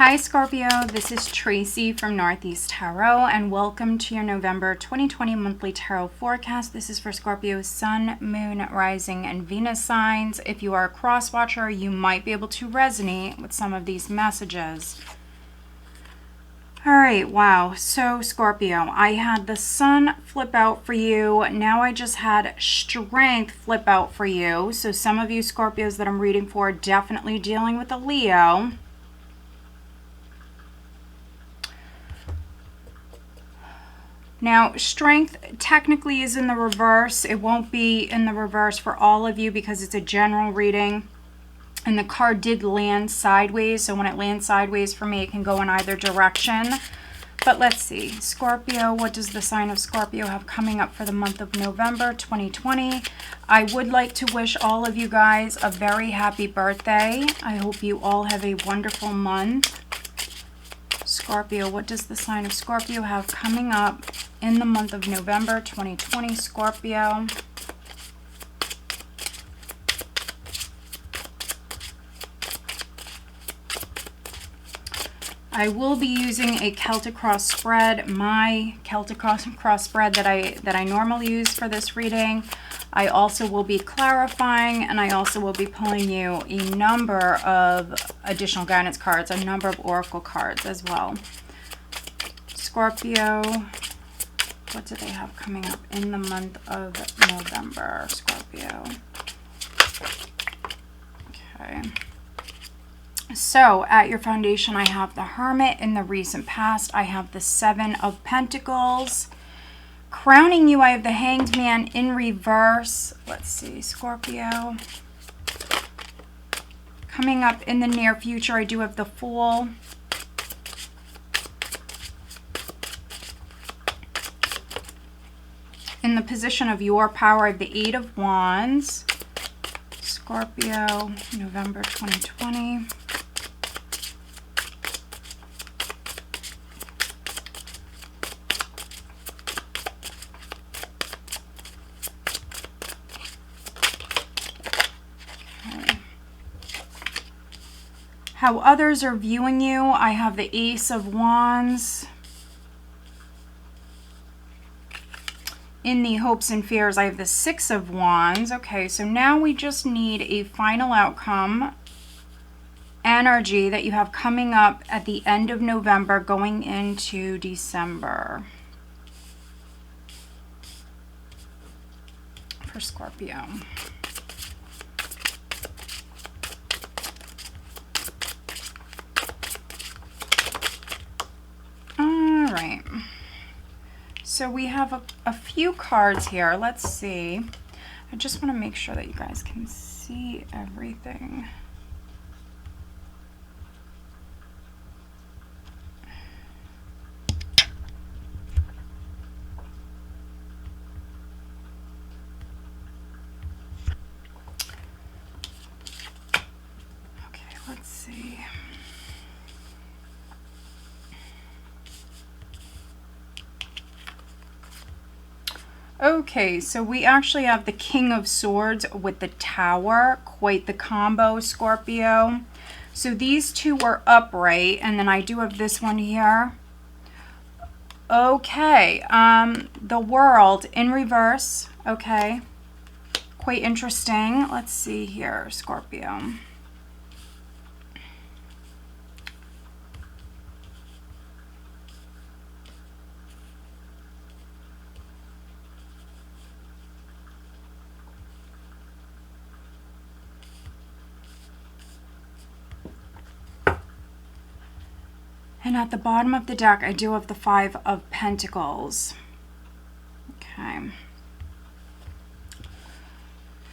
Hi Scorpio, this is Tracy from Northeast Tarot and welcome to your November 2020 monthly tarot forecast. This is for Scorpio's Sun, Moon, Rising, and Venus signs. If you are a cross-watcher, you might be able to resonate with some of these messages. Alright, wow. So Scorpio, I had the Sun flip out for you. Now I just had Strength flip out for you. So some of you Scorpios that I'm reading for are definitely dealing with a Leo. Now, Strength technically is in the reverse. It won't be in the reverse for all of you because it's a general reading. And the card did land sideways. So when it lands sideways for me, it can go in either direction. But let's see. Scorpio, what does the sign of Scorpio have coming up for the month of November 2020? I would like to wish all of you guys a very happy birthday. I hope you all have a wonderful month. Scorpio, what does the sign of Scorpio have coming up in the month of November 2020, Scorpio? I will be using a Celtic cross spread, my Celtic cross spread that I normally use for this reading. I also will be clarifying, and I also will be pulling you a number of additional guidance cards, a number of oracle cards as well. Scorpio, what do they have coming up in the month of November, Scorpio? Okay. So, at your foundation, I have the Hermit in the recent past. I have the Seven of Pentacles. Crowning you, I have the Hanged Man in reverse. Let's see, Scorpio. Coming up in the near future, I do have the Fool. In the position of your power, I have the Eight of Wands. Scorpio, November 2020. How others are viewing you, I have the Ace of Wands. In the hopes and fears, I have the Six of Wands. Okay, so now we just need a final outcome energy that you have coming up at the end of November going into December for Scorpio. Right. So we have a few cards here. Let's see. I just want to make sure that you guys can see everything. Okay, let's see. Okay, so we actually have the King of Swords with the Tower. Quite the combo, Scorpio. So these two were upright, and then I do have this one here. Okay, the World in reverse. Okay, quite interesting. Let's see here, Scorpio. And at the bottom of the deck, I do have the Five of Pentacles. Okay.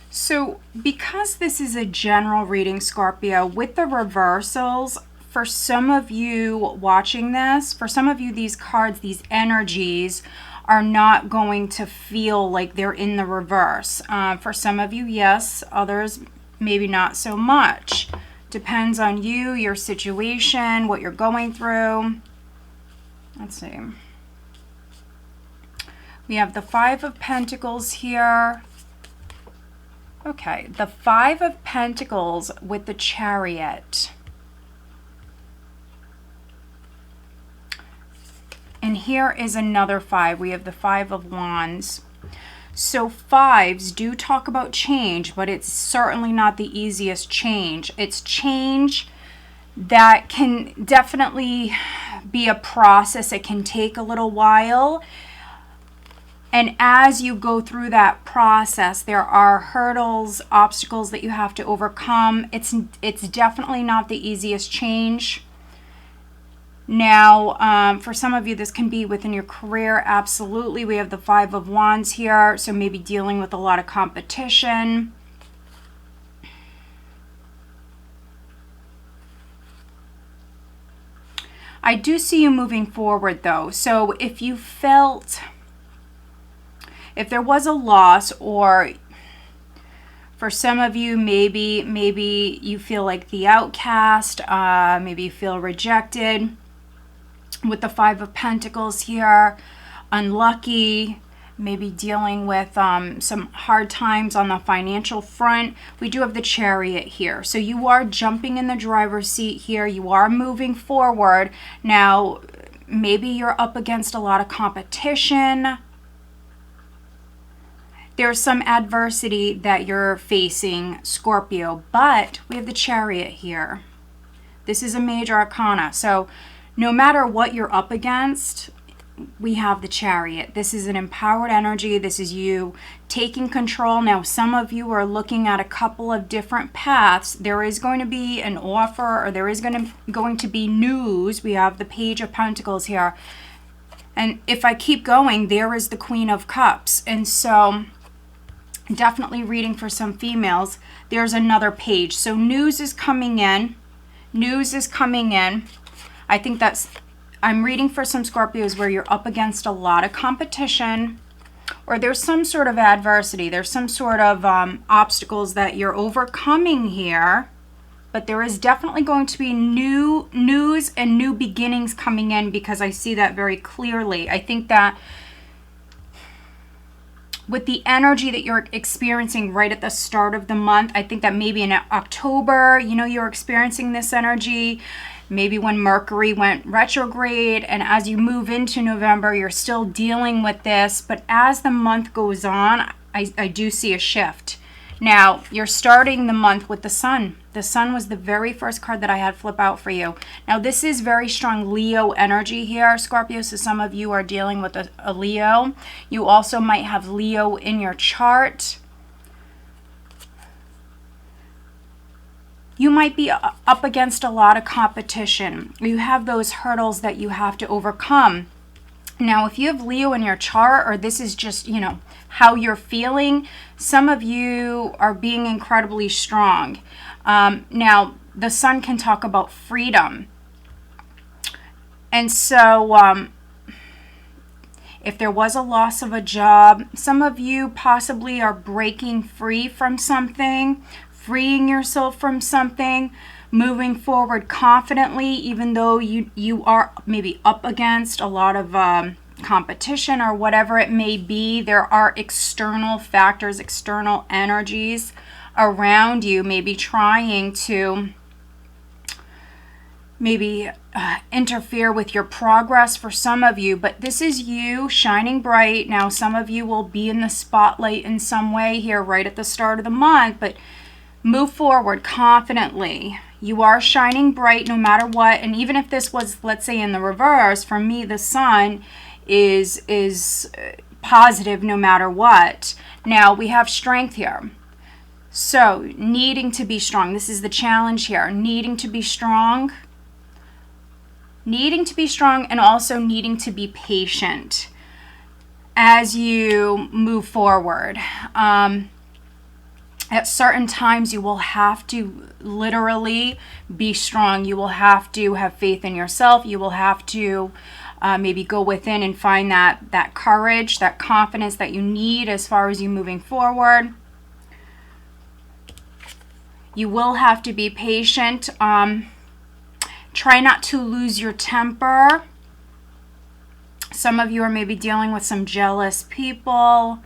So because this is a general reading, Scorpio, with the reversals, for some of you watching this, for some of you, these cards, these energies are not going to feel like they're in the reverse. For some of you, yes. Others, maybe not so much. Depends on you, your situation, what you're going through. Let's see. We have the Five of Pentacles here. Okay, the Five of Pentacles with the Chariot. And here is another 5. We have the 5 of Wands. So 5s do talk about change, but it's certainly not the easiest change. It's change that can definitely be a process. It can take a little while. And as you go through that process, there are hurdles, obstacles that you have to overcome. It's definitely not the easiest change. Now, for some of you, this can be within your career. Absolutely. We have the 5 of Wands here. So maybe dealing with a lot of competition. I do see you moving forward though. So if you felt, if there was a loss, or for some of you, maybe you feel like the outcast, maybe you feel rejected. With the 5 of Pentacles here, unlucky, maybe dealing with some hard times on the financial front. We do have the Chariot here. So you are jumping in the driver's seat here. You are moving forward. Now, maybe you're up against a lot of competition. There's some adversity that you're facing, Scorpio, but we have the Chariot here. This is a major arcana. So no matter what you're up against, we have the Chariot. This is an empowered energy. This is you taking control. Now, some of you are looking at a couple of different paths. There is going to be an offer, or there is going to be news. We have the Page of Pentacles here. And if I keep going, there is the Queen of Cups. And so definitely reading for some females. There's another page. So news is coming in. News is coming in. I think I'm reading for some Scorpios where you're up against a lot of competition, or there's some sort of adversity. There's some sort of obstacles that you're overcoming here, but there is definitely going to be new news and new beginnings coming in, because I see that very clearly. I think that with the energy that you're experiencing right at the start of the month, I think that maybe in October, you're experiencing this energy. Maybe when Mercury went retrograde, and as you move into November, you're still dealing with this. But as the month goes on, I do see a shift. Now, you're starting the month with the Sun. The Sun was the very first card that I had flip out for you. Now, this is very strong Leo energy here, Scorpio. So some of you are dealing with a Leo. You also might have Leo in your chart. You might be up against a lot of competition. You have those hurdles that you have to overcome. Now, if you have Leo in your chart, or this is just, how you're feeling, some of you are being incredibly strong. Now, the Sun can talk about freedom. And so, if there was a loss of a job, some of you possibly are breaking free from something, freeing yourself from something, moving forward confidently, even though you are maybe up against a lot of competition or whatever it may be. There are external factors, external energies around you, maybe trying to interfere with your progress for some of you, but this is you shining bright. Now, some of you will be in the spotlight in some way here right at the start of the month, but move forward confidently. You are shining bright no matter what. And even if this was, let's say, in the reverse, for me, the Sun is positive no matter what. Now, we have strength here. So, needing to be strong. This is the challenge here. Needing to be strong. Needing to be strong, and also needing to be patient as you move forward. At certain times, you will have to literally be strong. You will have to have faith in yourself. You will have to maybe go within and find that courage, that confidence that you need as far as you moving forward. You will have to be patient. Try not to lose your temper. Some of you are maybe dealing with some jealous people.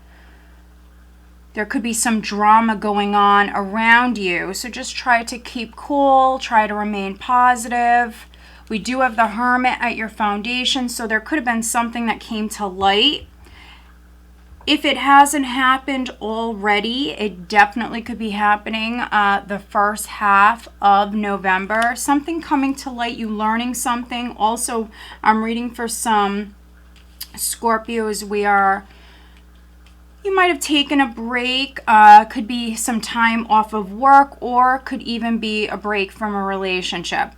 There could be some drama going on around you. So just try to keep cool. Try to remain positive. We do have the Hermit at your foundation, so there could have been something that came to light. If it hasn't happened already, it definitely could be happening the first half of November. Something coming to light, you learning something. Also, I'm reading for some Scorpios where you might have taken a break. Could be some time off of work, or could even be a break from a relationship.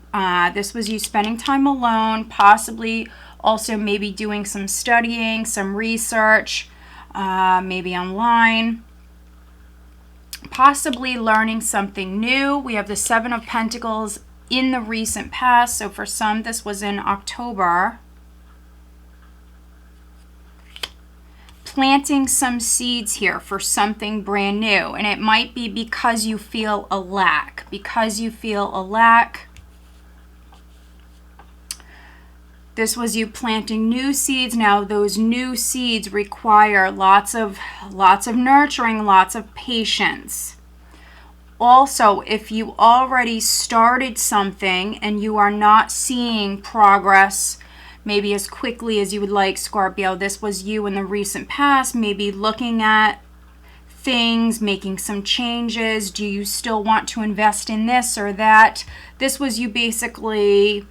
This was you spending time alone, possibly also maybe doing some studying, some research, maybe online, possibly learning something new. We have the Seven of Pentacles in the recent past. So for some, this was in October. Planting some seeds here for something brand new. And it might be because you feel a lack. Because you feel a lack. This was you planting new seeds. Now those new seeds require lots of nurturing, lots of patience. Also, if you already started something and you are not seeing progress maybe as quickly as you would like, Scorpio, this was you in the recent past, maybe looking at things, making some changes. Do you still want to invest in this or that? This was you basically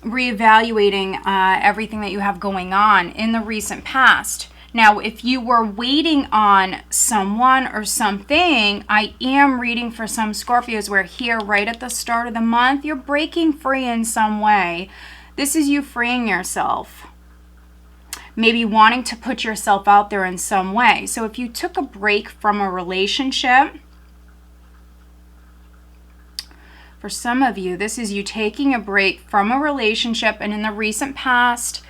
reevaluating everything that you have going on in the recent past. Now, if you were waiting on someone or something, I am reading for some Scorpios where here right at the start of the month, you're breaking free in some way. This is you freeing yourself. Maybe wanting to put yourself out there in some way. So if you took a break from a relationship, for some of you, this is you taking a break from a relationship, and in the recent past,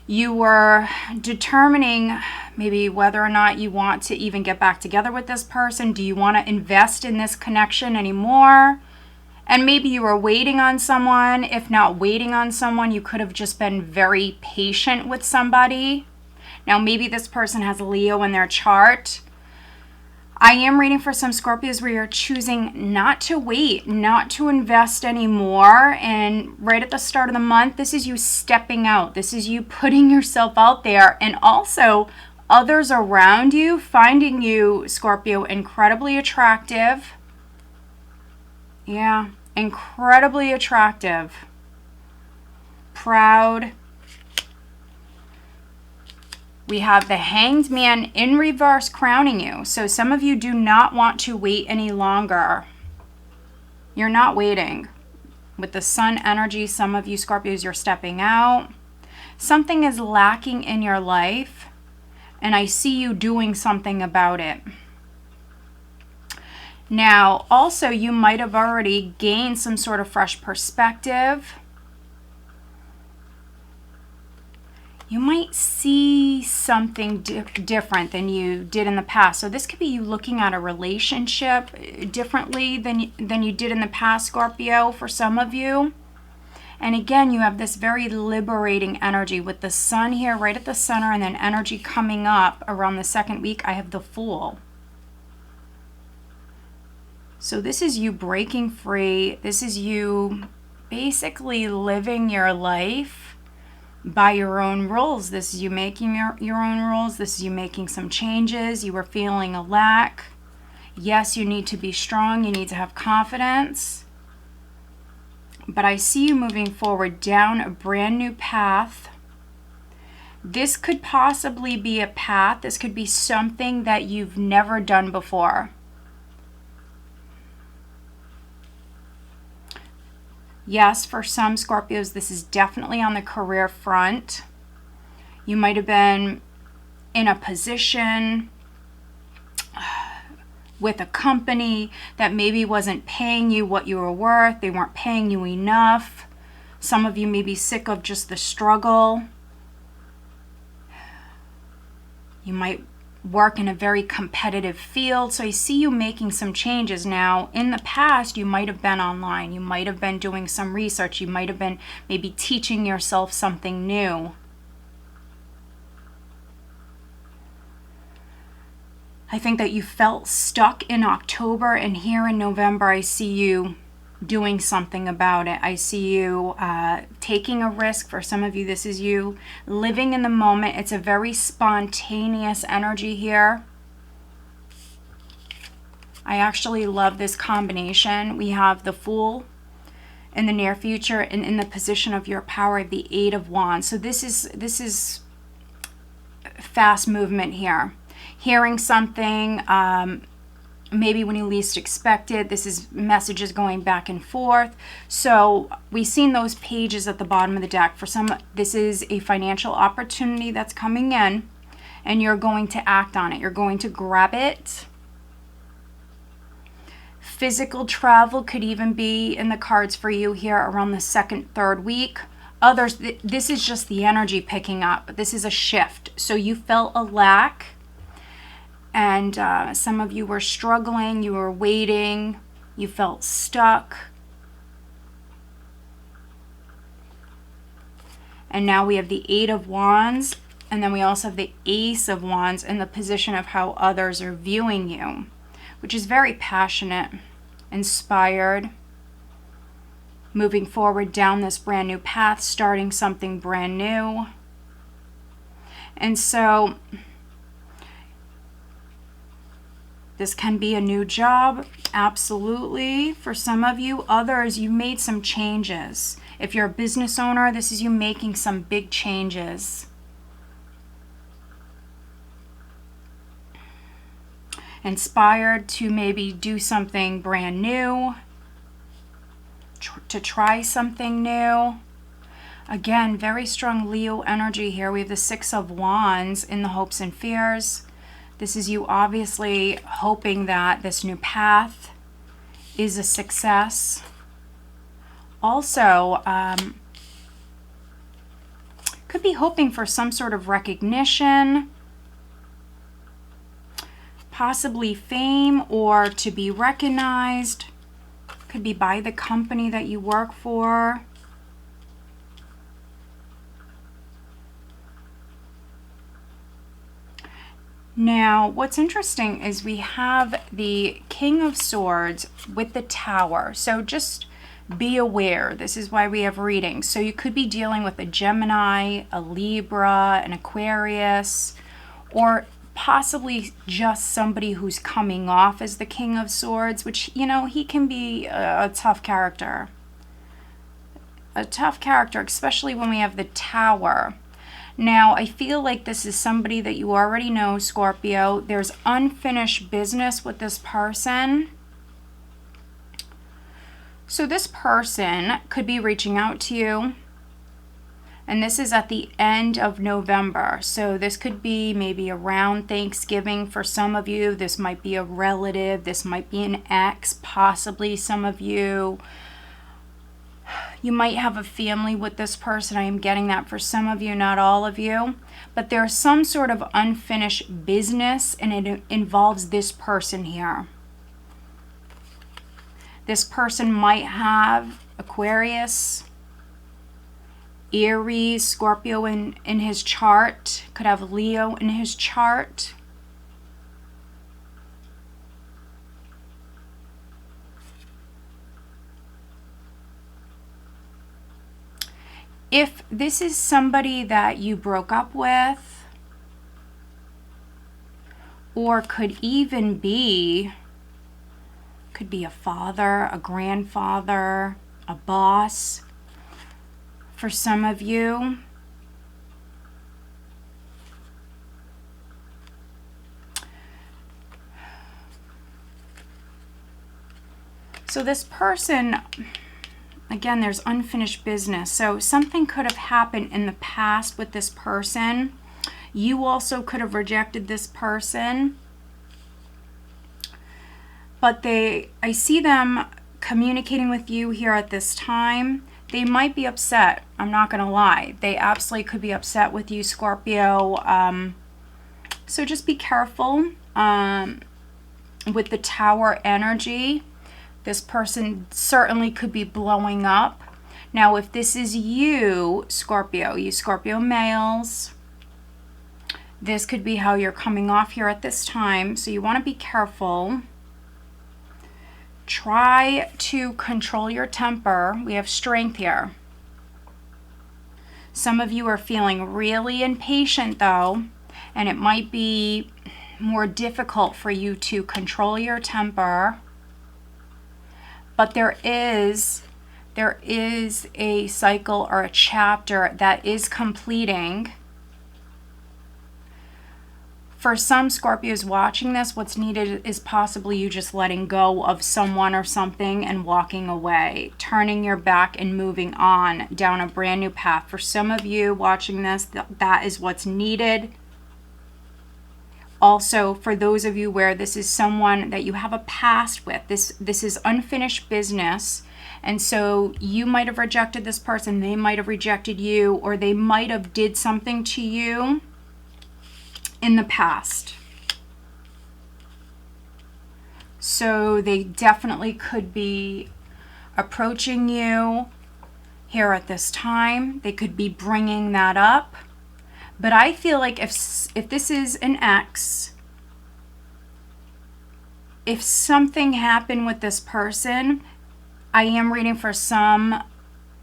you were determining maybe whether or not you want to even get back together with this person. Do you want to invest in this connection anymore? And maybe you were waiting on someone. If not waiting on someone, you could have just been very patient with somebody. Now, maybe this person has Leo in their chart. I am reading for some Scorpios where you're choosing not to wait, not to invest anymore. And right at the start of the month, this is you stepping out. This is you putting yourself out there. And also others around you finding you, Scorpio, incredibly attractive. Yeah, incredibly attractive. Proud. We have the Hanged Man in reverse crowning you. So some of you do not want to wait any longer. You're not waiting. With the Sun energy, some of you Scorpios, you're stepping out. Something is lacking in your life, and I see you doing something about it. Now, also, you might have already gained some sort of fresh perspective. You might see something different than you did in the past. So this could be you looking at a relationship differently than you did in the past, Scorpio, for some of you. And again, you have this very liberating energy with the Sun here right at the center, and then energy coming up around the second week. I have the Fool. So this is you breaking free. This is you basically living your life by your own rules. This is you making your own rules. This is you making some changes. You were feeling a lack. Yes, you need to be strong. You need to have confidence. But I see you moving forward down a brand new path. This could possibly be a path. This could be something that you've never done before. Yes, for some Scorpios, this is definitely on the career front. You might have been in a position with a company that maybe wasn't paying you what you were worth. They weren't paying you enough. Some of you may be sick of just the struggle. You might work in a very competitive field. So I see you making some changes now. In the past, you might have been online. You might have been doing some research. You might have been maybe teaching yourself something new. I think that you felt stuck in October, and here in November, I see you doing something about it. I see you taking a risk. For some of you, this is you living in the moment. It's a very spontaneous energy here. I actually love this combination. We have the Fool in the near future, and in the position of your power, the Eight of Wands. So this is fast movement here. Hearing something, maybe when you least expect it. This is messages going back and forth. So we've seen those pages at the bottom of the deck. For some, this is a financial opportunity that's coming in, and you're going to act on it. You're going to grab it. Physical travel could even be in the cards for you here around the second, third week. Others, this is just the energy picking up. This is a shift. So you felt a lack, and some of you were struggling. You were waiting. You felt stuck. And now we have the Eight of Wands, and then we also have the Ace of Wands in the position of how others are viewing you, which is very passionate, inspired, moving forward down this brand new path, starting something brand new. And so this can be a new job, absolutely, for some of you. Others, you made some changes. If you're a business owner, this is you making some big changes. Inspired to maybe do something brand new, to try something new. Again, very strong Leo energy here. We have the Six of Wands in the hopes and fears. This is you obviously hoping that this new path is a success. Also, could be hoping for some sort of recognition, possibly fame, or to be recognized. Could be by the company that you work for. Now, what's interesting is we have the King of Swords with the Tower. So just be aware. This is why we have readings. So you could be dealing with a Gemini, a Libra, an Aquarius, or possibly just somebody who's coming off as the King of Swords, which, you know, he can be a tough character. A tough character, especially when we have the Tower. Now, I feel like this is somebody that you already know, Scorpio. There's unfinished business with this person. So this person could be reaching out to you. And this is at the end of November. So this could be maybe around Thanksgiving for some of you. This might be a relative. This might be an ex, possibly some of you. You might have a family with this person. I am getting that for some of you, not all of you. But there's some sort of unfinished business, and it involves this person here. This person might have Aquarius, Aries, Scorpio in his chart. Could have Leo in his chart. If this is somebody that you broke up with, or could even be, could be a father, a grandfather, a boss, for some of you. So this person, again, there's unfinished business. So something could have happened in the past with this person. You also could have rejected this person. But I see them communicating with you here at this time. They might be upset. I'm not going to lie. They absolutely could be upset with you, Scorpio. So just be careful with the Tower energy. This person certainly could be blowing up. Now, if this is you, Scorpio, you Scorpio males, this could be how you're coming off here at this time. So you want to be careful. Try to control your temper. We have strength here. Some of you are feeling really impatient though, and it might be more difficult for you to control your temper. But there is a cycle or a chapter that is completing. For some Scorpios watching this, what's needed is possibly you just letting go of someone or something and walking away, turning your back and moving on down a brand new path. For some of you watching this, that is what's needed. Also, for those of you where this is someone that you have a past with, this is unfinished business. And so you might have rejected this person, they might have rejected you, or they might have did something to you in the past. So they definitely could be approaching you here at this time. They could be bringing that up. But I feel like if this is an ex, if something happened with this person, I am reading for some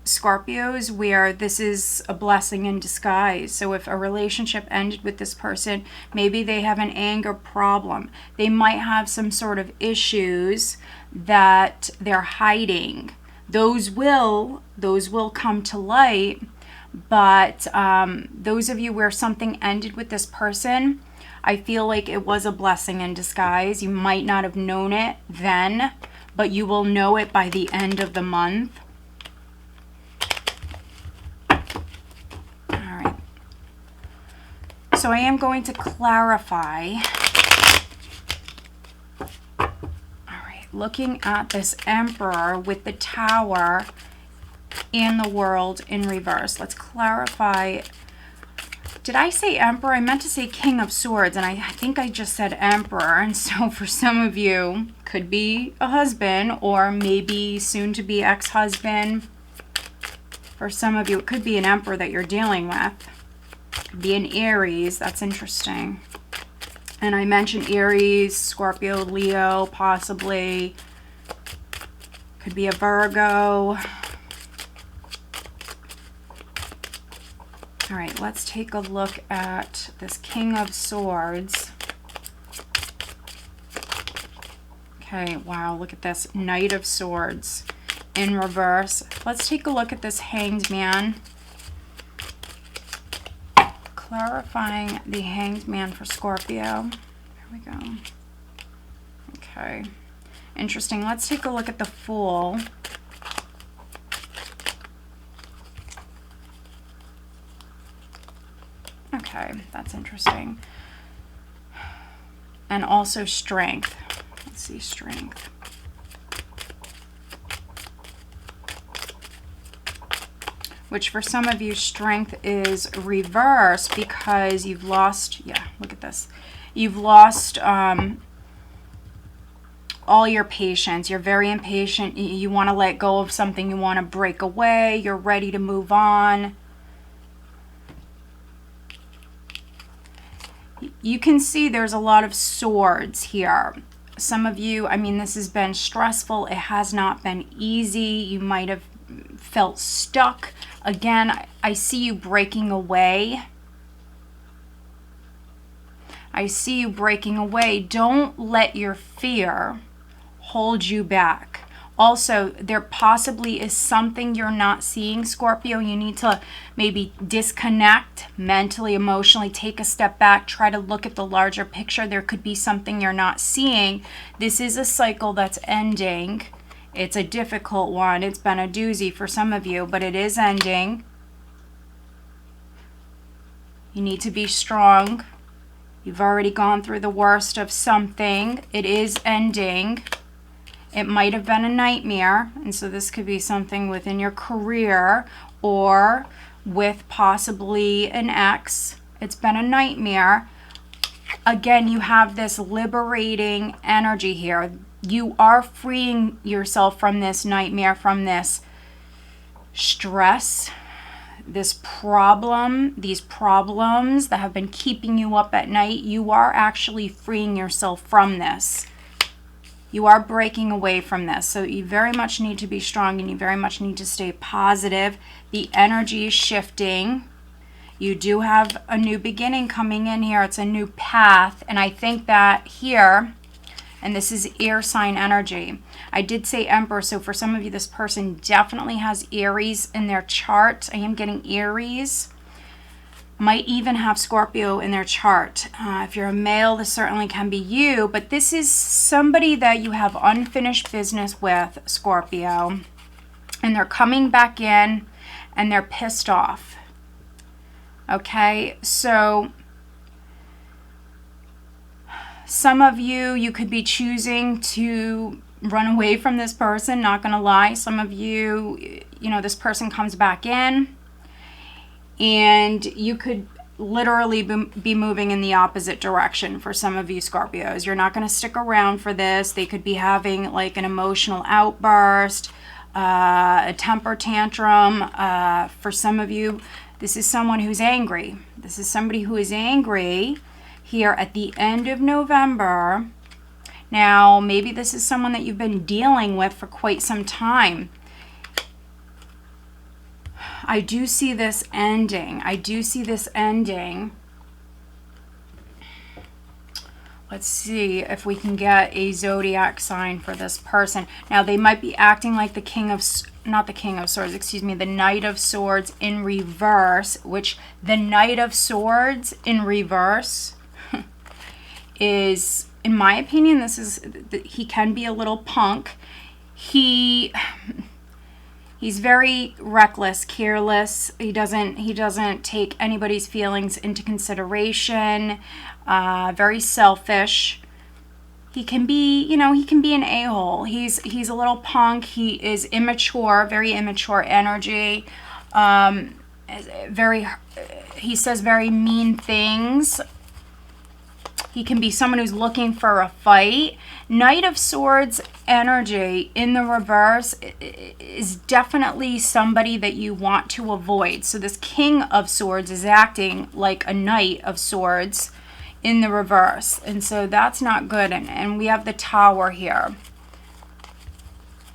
Scorpios where this is a blessing in disguise. So if a relationship ended with this person, maybe they have an anger problem. They might have some sort of issues that they're hiding. Those will come to light. But those of you where something ended with this person, I feel like it was a blessing in disguise. You might not have known it then, but you will know it by the end of the month. So I am going to clarify. All right, looking at this Emperor with the Tower and the World in reverse. Let's clarify. Did I say Emperor? I meant to say King of Swords, and I think I just said Emperor. And so for some of you, could be a husband or maybe soon to be ex-husband. For some of you, it could be an Emperor that you're dealing with. Be an Aries. That's interesting. And I mentioned Aries, Scorpio, Leo, possibly. Could be a Virgo. All right, let's take a look at this King of Swords. Okay, wow, look at this Knight of Swords in reverse. Let's take a look at this Hanged Man. Clarifying the Hanged Man for Scorpio. There we go. Okay. Interesting. Let's take a look at the Fool. Okay, that's interesting. And also Strength. Let's see, Strength. Which for some of you, Strength is reverse because you've lost, yeah, look at this. You've lost all your patience. You're very impatient. You want to let go of something. You want to break away. You're ready to move on. You can see there's a lot of swords here. Some of you, I mean, this has been stressful. It has not been easy. You might have felt stuck. Again, I see you breaking away. I see you breaking away. Don't let your fear hold you back. Also, there possibly is something you're not seeing, Scorpio. You need to maybe disconnect mentally, emotionally, take a step back, try to look at the larger picture. There could be something you're not seeing. This is a cycle that's ending. It's a difficult one. It's been a doozy for some of you, but it is ending. You need to be strong. You've already gone through the worst of something. It is ending. It might have been a nightmare, and so this could be something within your career or with possibly an ex. It's been a nightmare. Again, you have this liberating energy here. You are freeing yourself from this nightmare, from this stress, this problem, these problems that have been keeping you up at night. You are actually freeing yourself from this. You are breaking away from this. So you very much need to be strong and you very much need to stay positive. The energy is shifting. You do have a new beginning coming in here. It's a new path. And I think that here, and this is air sign energy. I did say Emperor, so for some of you, this person definitely has Aries in their chart. I am getting Aries. Might even have Scorpio in their chart. If you're a male, this certainly can be you, but this is somebody that you have unfinished business with, Scorpio, and they're coming back in and they're pissed off. Okay, so some of you, you could be choosing to run away from this person, not gonna lie. Some of you, you know, this person comes back in, and you could literally be moving in the opposite direction for some of you Scorpios. You're not going to stick around for this. They could be having like an emotional outburst, a temper tantrum. For some of you, this is someone who's angry. This is somebody who is angry here at the end of November. Now, maybe this is someone that you've been dealing with for quite some time. I do see this ending. I do see this ending. Let's see if we can get a zodiac sign for this person. Now, they might be acting like the King of, not the King of Swords, excuse me, the Knight of Swords in reverse, which the Knight of Swords in reverse is, in my opinion, this is, he can be a little punk. He's very reckless, careless. He doesn't take anybody's feelings into consideration. Very selfish. He can be, you know, he can be an a-hole. He's a little punk. He is immature, very immature energy. He says very mean things. He can be someone who's looking for a fight. Knight of Swords energy in the reverse is definitely somebody that you want to avoid. So this King of Swords is acting like a Knight of Swords in the reverse. And so that's not good. And we have the Tower here.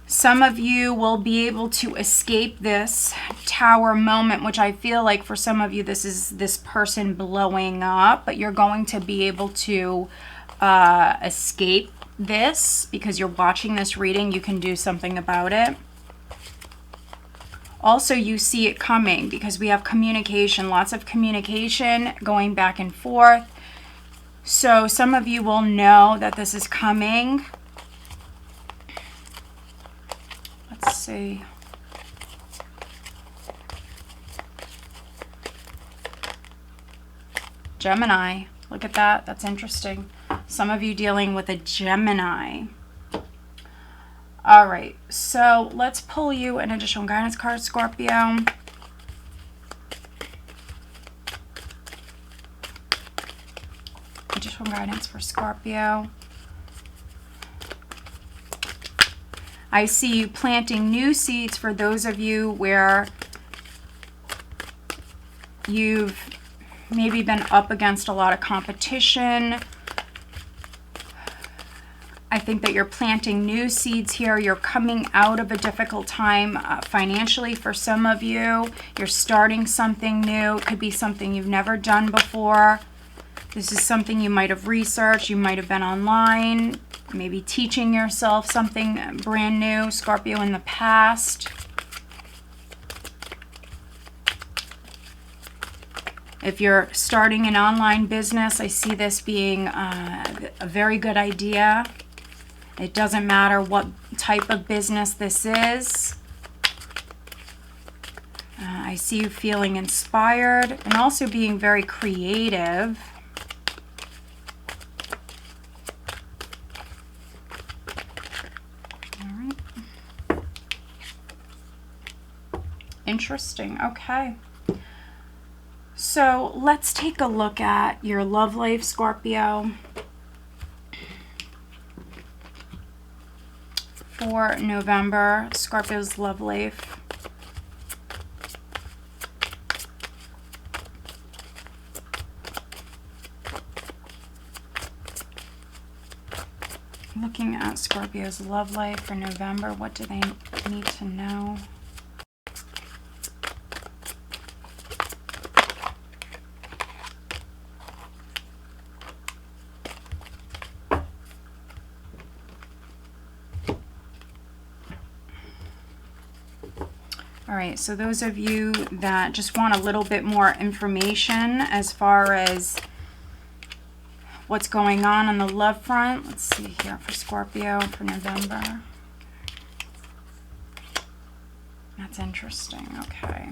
Some of you will be able to escape this Tower moment, which I feel like for some of you, this is this person blowing up, but you're going to be able to escape this because you're watching this reading. You can do something about it. Also, you see it coming because we have communication, lots of communication going back and forth. So some of you will know that this is coming. Let's see. Gemini. Look at that. That's interesting. Some of you dealing with a Gemini. All right. So let's pull you an additional guidance card, Scorpio. Additional guidance for Scorpio. I see you planting new seeds for those of you where you've maybe been up against a lot of competition. I think that you're planting new seeds here. You're coming out of a difficult time financially for some of you. You're starting something new. It could be something you've never done before. This is something you might have researched. You might have been online, maybe teaching yourself something brand new, Scorpio, in the past. If you're starting an online business, I see this being a very good idea. It doesn't matter what type of business this is. I see you feeling inspired and also being very creative. All right. Interesting. Okay. So let's take a look at your love life, Scorpio, for November. Scorpio's love life. Looking at Scorpio's love life for November, what do they need to know? All right, so those of you that just want a little bit more information as far as what's going on the love front, let's see here for Scorpio for November. That's interesting, okay.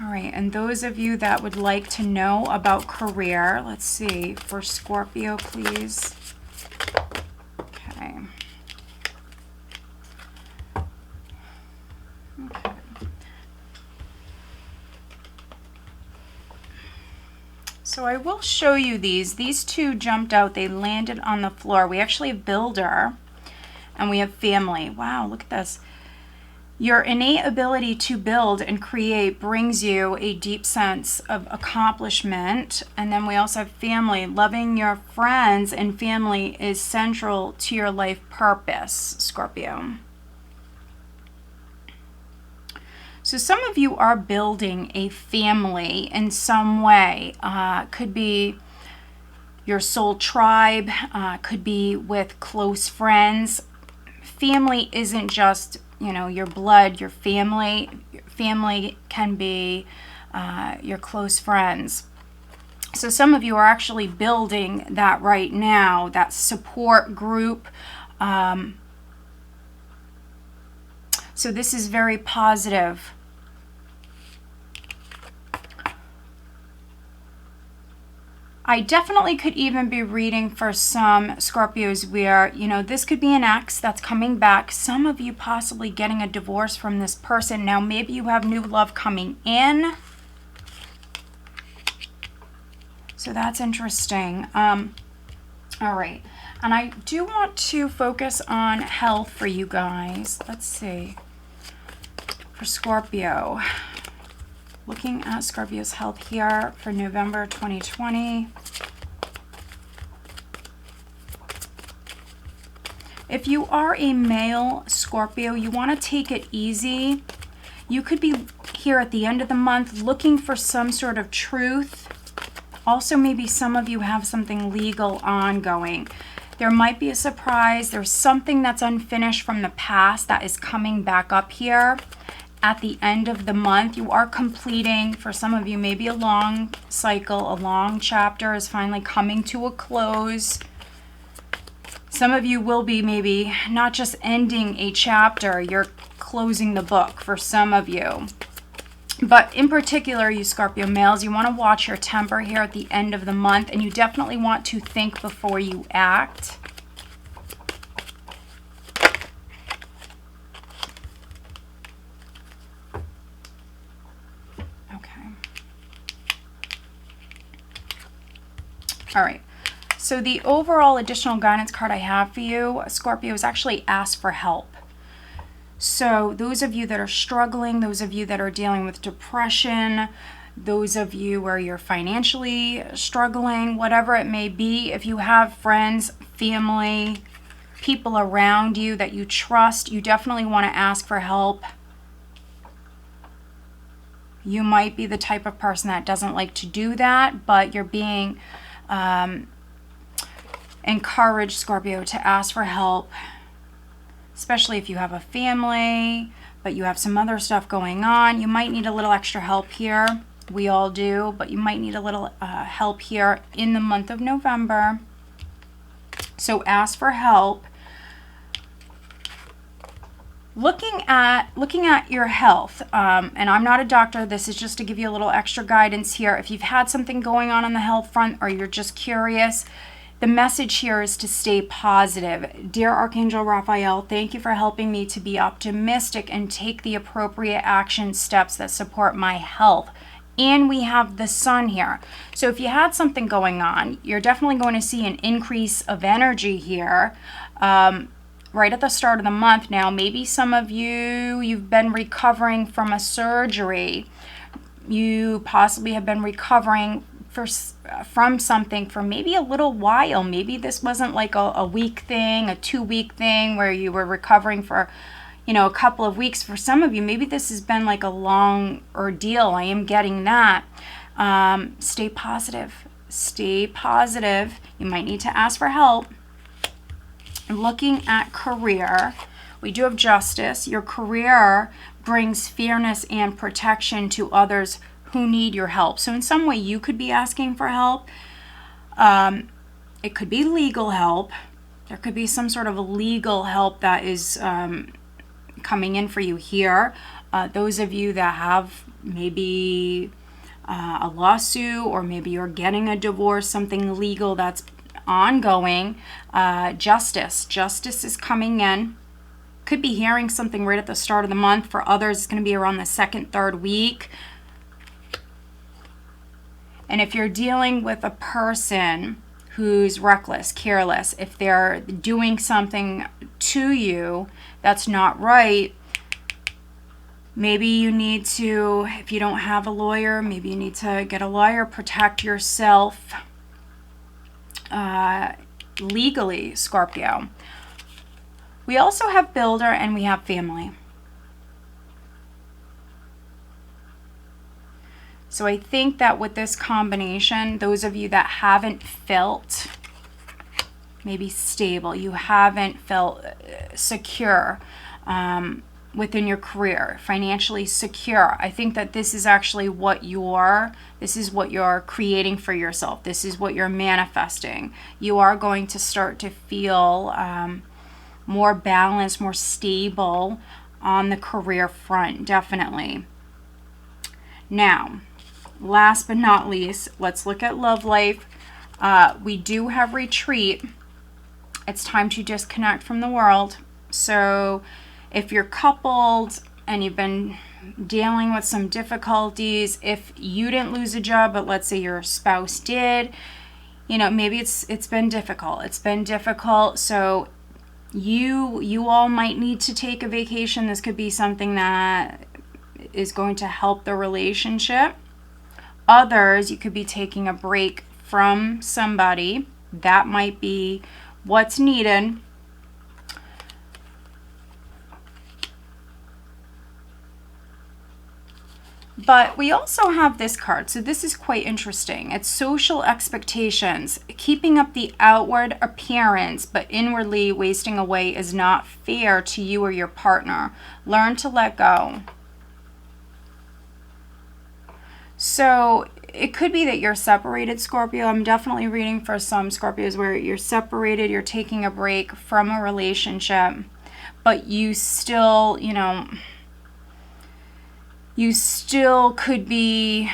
All right, and those of you that would like to know about career, let's see, for Scorpio, please. Okay. Okay. So I will show you these. These two jumped out. They landed on the floor. We actually have builder and we have family. Wow, look at this. Your innate ability to build and create brings you a deep sense of accomplishment. And then we also have family. Loving your friends and family is central to your life purpose, Scorpio. So some of you are building a family in some way. Could be your soul tribe, could be with close friends. Family isn't just, you know, your blood, your family. Family can be your close friends. So some of you are actually building that right now, that support group. So this is very positive. I definitely could even be reading for some Scorpios where, you know, this could be an ex that's coming back. Some of you possibly getting a divorce from this person. Now, maybe you have new love coming in. So that's interesting. All right. And I do want to focus on health for you guys. Let's see. For Scorpio. Looking at Scorpio's health here for November 2020. If you are a male Scorpio, you want to take it easy. You could be here at the end of the month looking for some sort of truth. Also, maybe some of you have something legal ongoing. There might be a surprise. There's something that's unfinished from the past that is coming back up here. At the end of the month, you are completing, for some of you, maybe a long cycle, a long chapter is finally coming to a close. Some of you will be maybe not just ending a chapter, you're closing the book for some of you. But in particular, you Scorpio males, you want to watch your temper here at the end of the month, and you definitely want to think before you act. All right, so the overall additional guidance card I have for you, Scorpio, is actually ask for help. So those of you that are struggling, those of you that are dealing with depression, those of you where you're financially struggling, whatever it may be, if you have friends, family, people around you that you trust, you definitely want to ask for help. You might be the type of person that doesn't like to do that, but you're being encourage, Scorpio, to ask for help, especially if you have a family, but you have some other stuff going on. You might need a little extra help here. We all do, but you might need a little help here in the month of November. So ask for help. Looking at your health, and I'm not a doctor, this is just to give you a little extra guidance here. If you've had something going on the health front or you're just curious, the message here is to stay positive. Dear Archangel Raphael, thank you for helping me to be optimistic and take the appropriate action steps that support my health. And we have the sun here. So if you had something going on, you're definitely going to see an increase of energy here. Right at the start of the month. Now, maybe some of you, you've been recovering from a surgery. You possibly have been recovering from something for maybe a little while. Maybe this wasn't like a week thing, a 2-week thing where you were recovering for, a couple of weeks. For some of you, maybe this has been like a long ordeal. I am getting that. Stay positive. Stay positive. You might need to ask for help. Looking at career, we do have justice. Your career brings fairness and protection to others who need your help. So in some way, you could be asking for help. It could be legal help. There could be some sort of legal help that is coming in for you here. Those of you that have maybe a lawsuit, or maybe you're getting a divorce, something legal that's ongoing, justice is coming in. Could be hearing something right at the start of the month. For others, it's going to be around the 2nd, 3rd week. And if you're dealing with a person who's reckless, careless, if they're doing something to you that's not right, maybe you need to, if you don't have a lawyer, maybe you need to get a lawyer, protect yourself legally, Scorpio. We also have builder and we have family. So I think that with this combination, those of you that haven't felt maybe stable, you haven't felt secure within your career, financially secure, I think that this is actually what you're creating for yourself. This is what you're manifesting. You are going to start to feel more balanced, more stable on the career front, definitely. Now, last but not least, let's look at love life. We do have retreat. It's time to disconnect from the world. So if you're coupled and you've been dealing with some difficulties, if you didn't lose a job, but let's say your spouse did, maybe it's been difficult. It's been difficult. So you all might need to take a vacation. This could be something that is going to help the relationship. Others, you could be taking a break from somebody. That might be what's needed. But we also have this card. So this is quite interesting. It's social expectations. Keeping up the outward appearance, but inwardly wasting away is not fair to you or your partner. Learn to let go. So it could be that you're separated, Scorpio. I'm definitely reading for some Scorpios where you're separated, you're taking a break from a relationship, but you still, you still could be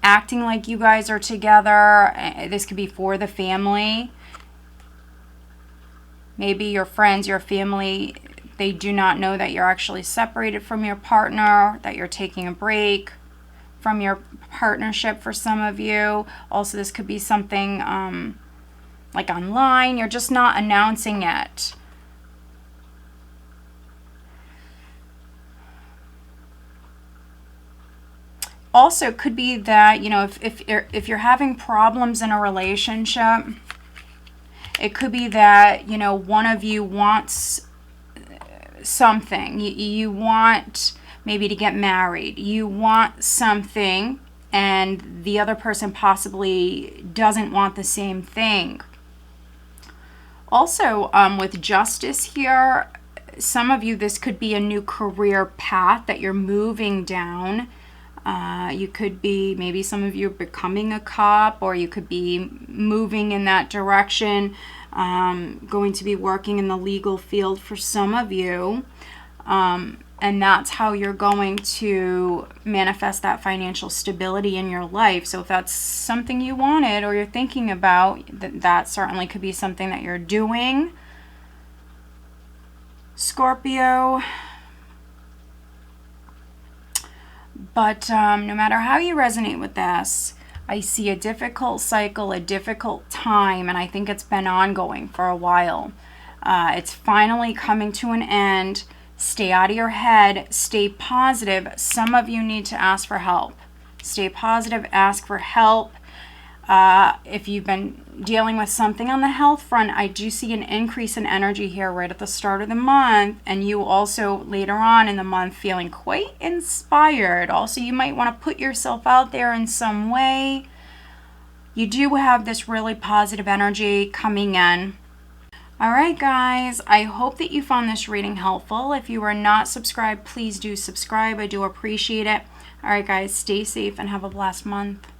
acting like you guys are together. This could be for the family. Maybe your friends, your family, they do not know that you're actually separated from your partner, that you're taking a break from your partnership for some of you. Also, this could be something like online. You're just not announcing it. Also, it could be that, if you're having problems in a relationship, it could be that, one of you wants something. You want maybe to get married. You want something, and the other person possibly doesn't want the same thing. Also, with justice here, some of you, this could be a new career path that you're moving down. You could be, maybe some of you are becoming a cop, or you could be moving in that direction, going to be working in the legal field for some of you. And that's how you're going to manifest that financial stability in your life. So if that's something you wanted or you're thinking about, that certainly could be something that you're doing, Scorpio. But no matter how you resonate with this, I see a difficult cycle, a difficult time, and I think it's been ongoing for a while. It's finally coming to an end. Stay out of your head. Stay positive. Some of you need to ask for help. Stay positive. Ask for help. If you've been dealing with something on the health front, I do see an increase in energy here right at the start of the month, and you also later on in the month feeling quite inspired. Also, you might want to put yourself out there in some way. You do have this really positive energy coming in. All right, guys, I hope that you found this reading helpful. If you are not subscribed, please do subscribe. I do appreciate it. All right, guys, stay safe and have a blessed month.